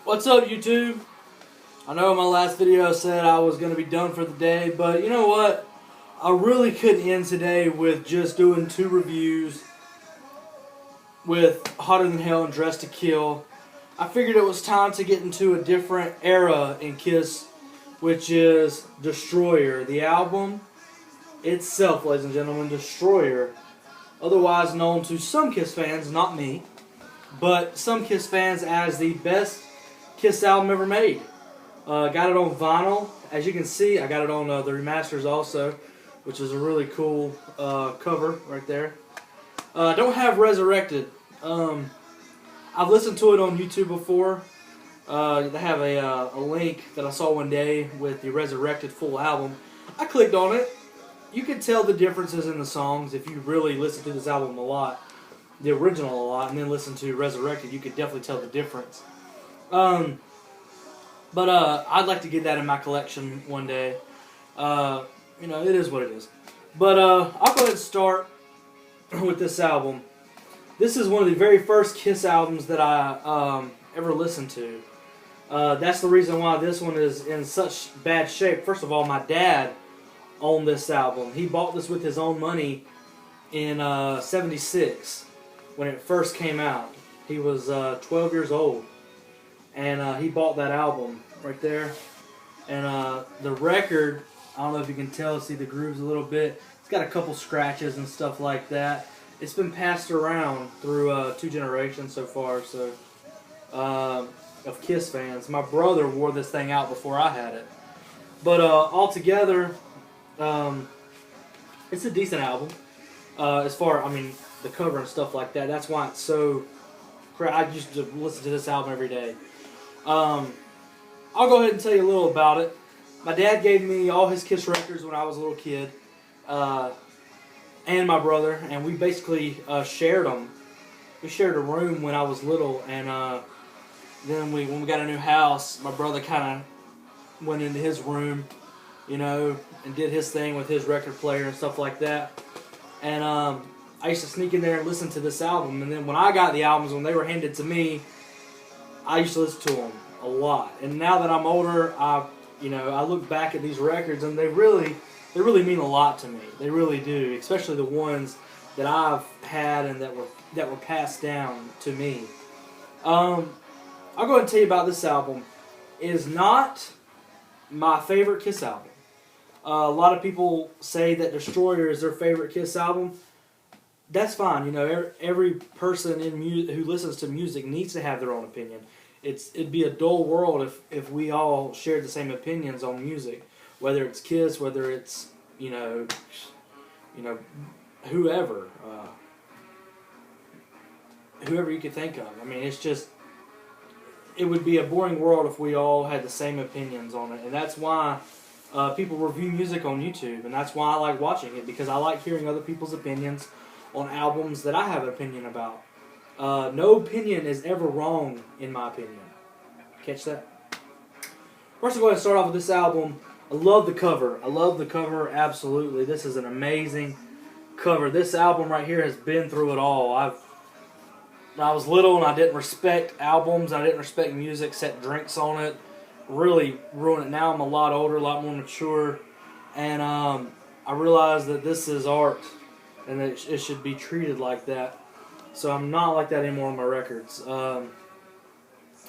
What's up, YouTube? I know my last video said I was going to be done for the day, but you know what? I really couldn't end today with just doing 2 reviews with Hotter Than Hell and Dressed to Kill. I figured it was time to get into a different era in Kiss, which is Destroyer, the album itself, ladies and gentlemen. Destroyer, otherwise known to some Kiss fans, not me, but some Kiss fans as the best Kiss album ever made. Got it on vinyl. As you can see, I got it on the remasters also, which is a really cool cover right there. Don't have Resurrected. I've listened to it on YouTube before. They have a link that I saw one day with the Resurrected full album. I clicked on it. You can tell the differences in the songs if you really listen to this album a lot, the original a lot, and then listen to Resurrected. You could definitely tell the difference. But I'd like to get that in my collection one day. You know, it is what it is. But I'll go ahead and start with this album. This is one of the very first Kiss albums that I ever listened to. That's the reason why this one is in such bad shape. First of all, my dad owned this album. He bought this with his own money in '76 when it first came out. He was 12 years old. And he bought that album right there. And the record, I don't know if you can tell, see the grooves a little bit. It's got a couple scratches and stuff like that. It's been passed around through 2 generations so far, so of Kiss fans. My brother wore this thing out before I had it. But altogether, it's a decent album. As far, I mean, the cover and stuff like that. That's why it's so. I used to listen to this album every day. I'll go ahead and tell you a little about it. My dad gave me all his Kiss records when I was a little kid, and my brother, and we basically shared them. We shared a room when I was little, and then when we got a new house, my brother kind of went into his room, you know, and did his thing with his record player and stuff like that. And I used to sneak in there and listen to this album, and then when I got the albums, when they were handed to me, I used to listen to them a lot. And now that I'm older, I look back at these records and they really mean a lot to me. They really do, especially the ones that I've had and that were passed down to me. I'll go ahead and tell you about this album. It is not my favorite Kiss album. A lot of people say that Destroyer is their favorite Kiss album. That's fine. You know, every person who listens to music needs to have their own opinion. It'd be a dull world if we all shared the same opinions on music, whether it's Kiss, whether it's whoever you could think of. I mean, it would be a boring world if we all had the same opinions on it, and that's why people review music on YouTube, and that's why I like watching it, because I like hearing other people's opinions on albums that I have an opinion about. No opinion is ever wrong, in my opinion. Catch that? First, I'm going to start off with this album. I love the cover. I love the cover, absolutely. This is an amazing cover. This album right here has been through it all. When I was little and I didn't respect albums, I didn't respect music, set drinks on it, really ruined it. Now I'm a lot older, a lot more mature, and I realized that this is art, and that it should be treated like that. So I'm not like that anymore on my records. I'm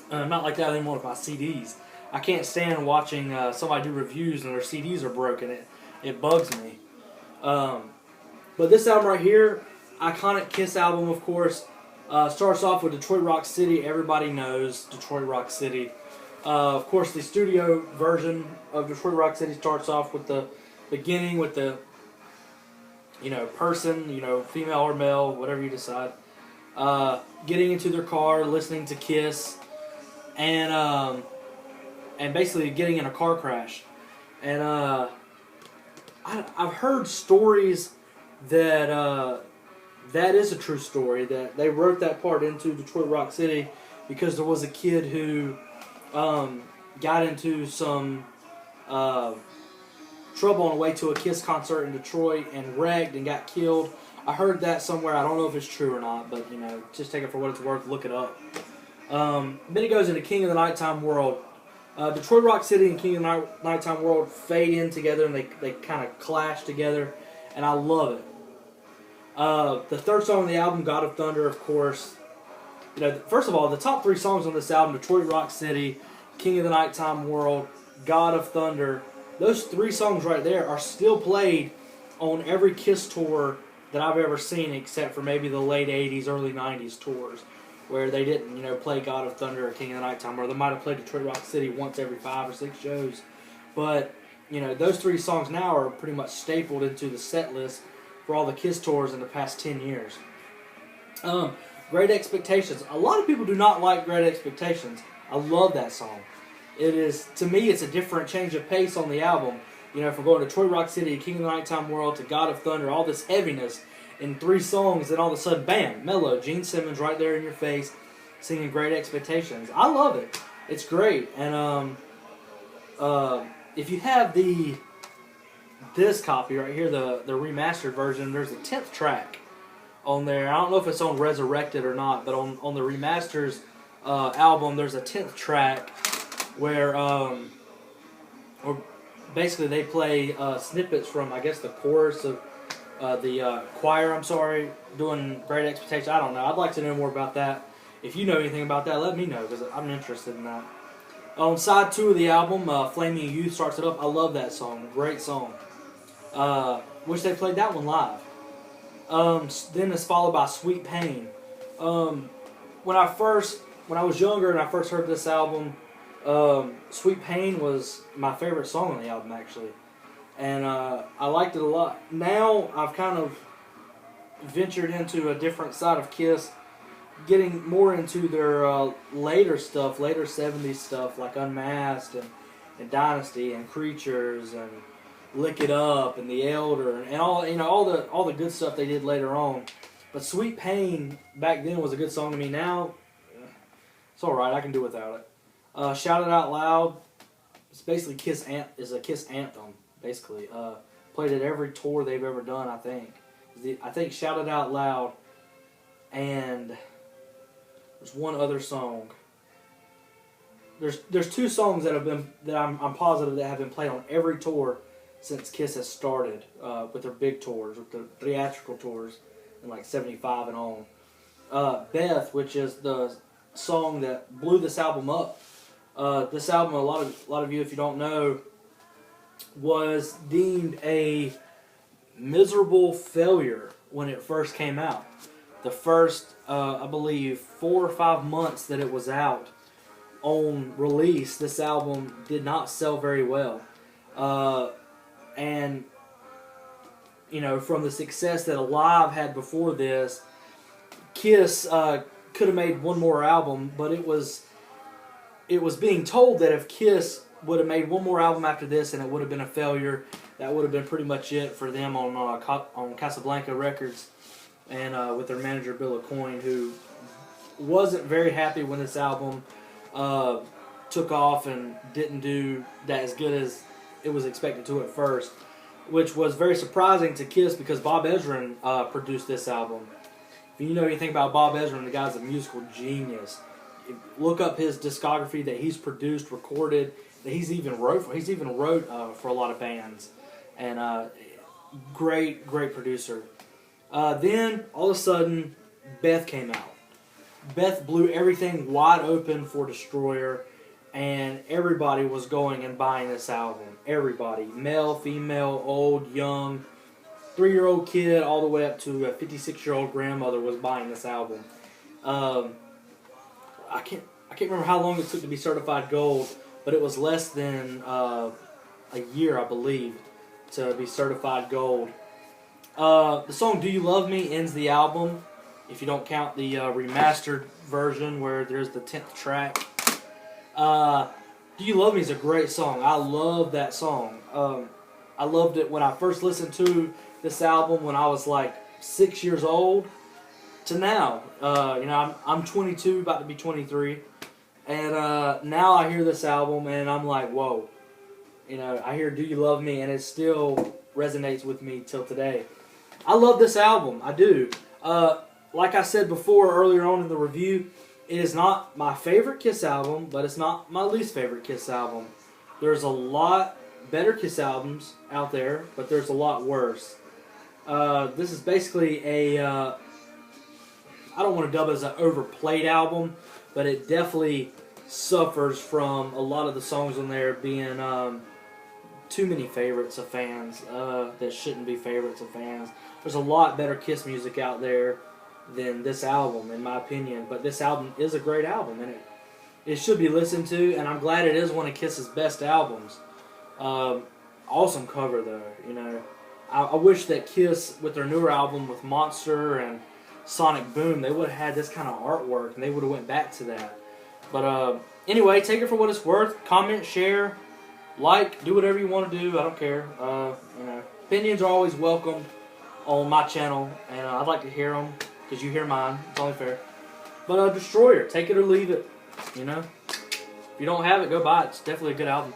not like that anymore with my CDs. I can't stand watching somebody do reviews and their CDs are broken. It bugs me. But this album right here, iconic Kiss album, of course, starts off with Detroit Rock City. Everybody knows Detroit Rock City. Of course, the studio version of Detroit Rock City starts off with the beginning with the person, female or male, whatever you decide, getting into their car, listening to Kiss, and basically getting in a car crash. And I've heard stories that that is a true story, that they wrote that part into Detroit Rock City because there was a kid who got into some trouble on the way to a Kiss concert in Detroit and wrecked and got killed. I heard that somewhere. I don't know if it's true or not, but just take it for what it's worth. Look it up. Then it goes into King of the Nighttime World. Detroit Rock City and King of the Nighttime World fade in together, and they kind of clash together, and I love it. The third song on the album, God of Thunder, of course. First of all, the top 3 songs on this album, Detroit Rock City, King of the Nighttime World, God of Thunder, those 3 songs right there are still played on every Kiss tour that I've ever seen, except for maybe the late 80s, early 90s tours, where they didn't, play God of Thunder or King of the Nighttime, or they might have played Detroit Rock City once every 5 or 6 shows. But, those 3 songs now are pretty much stapled into the set list for all the Kiss tours in the past 10 years. Great Expectations. A lot of people do not like Great Expectations. I love that song. It is, to me, it's a different change of pace on the album. From going to Detroit Rock City, King of the Nighttime World, to God of Thunder, all this heaviness in 3 songs, then all of a sudden, bam, mellow. Gene Simmons right there in your face, singing Great Expectations. I love it. It's great. And if you have this copy right here, the remastered version, there's a 10th track on there. I don't know if it's on Resurrected or not, but on the remasters album, there's a 10th track where basically they play snippets from, I guess, the chorus of the choir, doing Great Expectations. I don't know. I'd like to know more about that. If you know anything about that, let me know, because I'm interested in that. On side 2 of the album, Flaming Youth starts it up. I love that song. Great song. Wish they played that one live. Then it's followed by Sweet Pain. When I was younger and I first heard this album, Sweet Pain was my favorite song on the album, actually. And I liked it a lot. Now I've kind of ventured into a different side of Kiss, getting more into their later stuff, later 70s stuff, like Unmasked and Dynasty and Creatures and Lick It Up and The Elder and all the good stuff they did later on. But Sweet Pain back then was a good song to me. Now it's alright, I can do without it. Shout It Out Loud. It's basically a Kiss anthem, basically. Played at every tour they've ever done, I think. I think Shout It Out Loud, and there's one other song. There's 2 songs that I'm positive that have been played on every tour since Kiss has started with their big tours, with the theatrical tours in like 75 and on. Beth, which is the song that blew this album up. This album, a lot of you, if you don't know, was deemed a miserable failure when it first came out. The first, I believe, 4 or 5 months that it was out on release, this album did not sell very well. And, from the success that Alive had before this, Kiss could have made one more album, but it was being told that if Kiss would have made one more album after this and it would have been a failure, that would have been pretty much it for them on Casablanca Records, and with their manager Bill Aucoin, who wasn't very happy when this album took off and didn't do that as good as it was expected to at first, which was very surprising to Kiss because Bob Ezrin produced this album. If you know anything about Bob Ezrin, the guy's a musical genius. Look up his discography that he's produced, recorded, that he's even wrote for. He's even wrote for a lot of bands, and great producer. Then all of a sudden, Beth came out. Beth blew everything wide open for Destroyer, and everybody was going and buying this album. Everybody, male, female, old, young, 3-year-old kid, all the way up to a 56-year-old grandmother was buying this album. I can't remember how long it took to be certified gold, but it was less than a year, I believe, to be certified gold. The song "Do You Love Me" ends the album, if you don't count the remastered version where there's the 10th track. "Do You Love Me" is a great song. I love that song. I loved it when I first listened to this album when I was like 6 years old to now. I'm 22, about to be 23, and now I hear this album and I'm like, whoa. I hear "Do You Love Me" and it still resonates with me till today. I love this album. I do. Like I said before, earlier on in the review, It is not my favorite Kiss album, but it's not my least favorite Kiss album. There's a lot better Kiss albums out there, but there's a lot worse. This is basically a, I don't want to dub it as an overplayed album, but it definitely suffers from a lot of the songs on there being too many favorites of fans that shouldn't be favorites of fans. There's a lot better Kiss music out there than this album, in my opinion. But this album is a great album, and it should be listened to, and I'm glad it is one of Kiss's best albums. Awesome cover, though. You know, I wish that Kiss, with their newer album with Monster and Sonic Boom, they would have had this kind of artwork, and they would have went back to that. But anyway, take it for what it's worth. Comment, share, like, do whatever you want to do. I don't care. You know, opinions are always welcome on my channel, and I'd like to hear them because you hear mine. It's only fair. But Destroyer, take it or leave it. You know, if you don't have it, go buy it. It's definitely a good album.